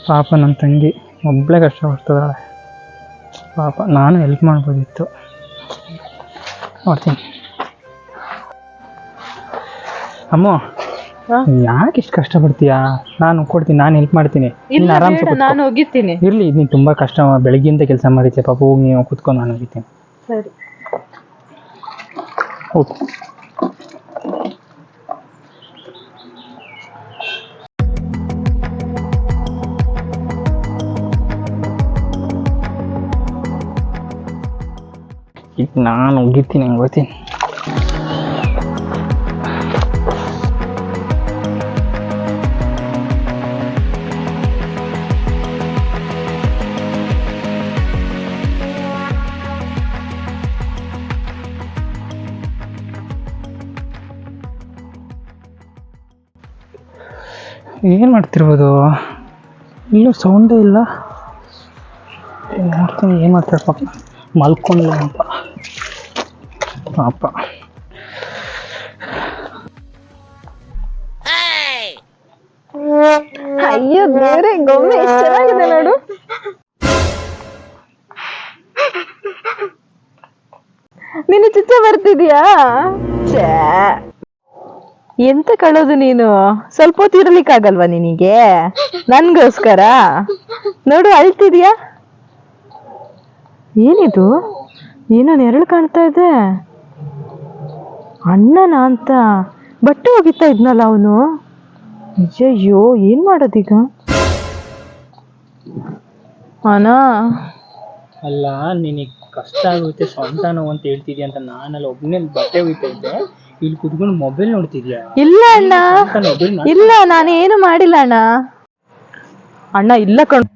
ಪಾಪ ನನ್ನ ತಂಗಿ ಒಬ್ಬಳೇ ಕಷ್ಟಪಡ್ತಿದ್ದಾಳೆ. ಪಾಪ ನಾನು ಹೆಲ್ಪ್ ಮಾಡ್ಬೋದಿತ್ತು. ಮಾಡ್ತೀನಿ. ಅಮ್ಮ ಯಾಕೆ ಇಷ್ಟು ಕಷ್ಟಪಡ್ತೀಯಾ? ನಾನು ಕೊಡ್ತೀನಿ, ನಾನು ಹೆಲ್ಪ್ ಮಾಡ್ತೀನಿ. ನೀನು ಆರಾಮ್ಸೆ ನಾನು ಹೋಗಿರ್ತೀನಿ. ಇರಲಿ, ನೀನು ತುಂಬ ಕಷ್ಟ ಬೆಳಗ್ಗಿಂದ ಕೆಲಸ ಮಾಡಿದ್ದೆ ಪಾಪ. ಹೋಗಿ ನೀವು ಕುತ್ಕೊಂಡು ನಾನು ಹೋಗಿದ್ದೀನಿ. ಸರಿ ಓಕೆ. ಈಗ ನಾನು ಹೋಗಿರ್ತೀನಿ, ಹಂಗೆ ಹೋಗ್ತೀನಿ. ಏನು ಮಾಡ್ತಿರ್ಬೋದು? ಇಲ್ಲೂ ಸೌಂಡೇ ಇಲ್ಲ. ನೋಡ್ತೀನಿ ಏನು ಮಾಡ್ತಾರೆ ಪಾಪ. ಮಲ್ಕೊಂಡಿಲ್ಲ ಅಂತ ಪಾಪ. ಅಯ್ಯೋ ಬೇರೆ ಗೊಂಬೆ ಎಷ್ಟು ಚೆನ್ನಾಗಿದೆ ನೋಡು. ನೀನು ಚಿತ್ರ ಬರ್ತಿದ್ಯಾ? ಎಂತ ಕಳೋದು ನೀನು? ಸ್ವಲ್ಪ ಹೊತ್ತು ಇರ್ಲಿಕ್ಕಾಗಲ್ವಾ ನಿನಗೆ? ನನ್ಗೋಸ್ಕರ ನೋಡು, ಅಳ್ತಿದ್ಯಾ? ಏನಿದು? ಏನೋ ನೆರಳು ಕಾಣ್ತಾ ಇದೆ. ಅಣ್ಣನ ಅಂತ ಬಟ್ಟೆ ಒಗಿತಾ ಇದ್ನಲ್ಲ ಅವನು. ಅಯ್ಯಯ್ಯೋ, ಏನ್ ಮಾಡೋದೀಗ? ಅಣ್ಣ ಅಲ್ಲ, ನಿನಗೆ ಕಷ್ಟ ಆಗುತ್ತೆ, ಸ್ವಂತ ನೋವು ಅಂತ ಹೇಳ್ತಿದ್ಯಾ ಅಂತ ನಾನೆಲ್ಲ ಒಬ್ಬನೇ ಬಟ್ಟೆ ಒಗಿತಾ ಇದ್ದೆ. ಇಲ್ಲಿ ಕುತ್ಕೊಂಡು ಮೊಬೈಲ್ ನೋಡ್ತಿದ್ಯಾ? ಇಲ್ಲ ಅಣ್ಣ, ಇಲ್ಲ, ನಾನು ಏನು ಮಾಡಿಲ್ಲ ಅಣ್ಣ. ಅಣ್ಣ ಇಲ್ಲ ಕಣ್.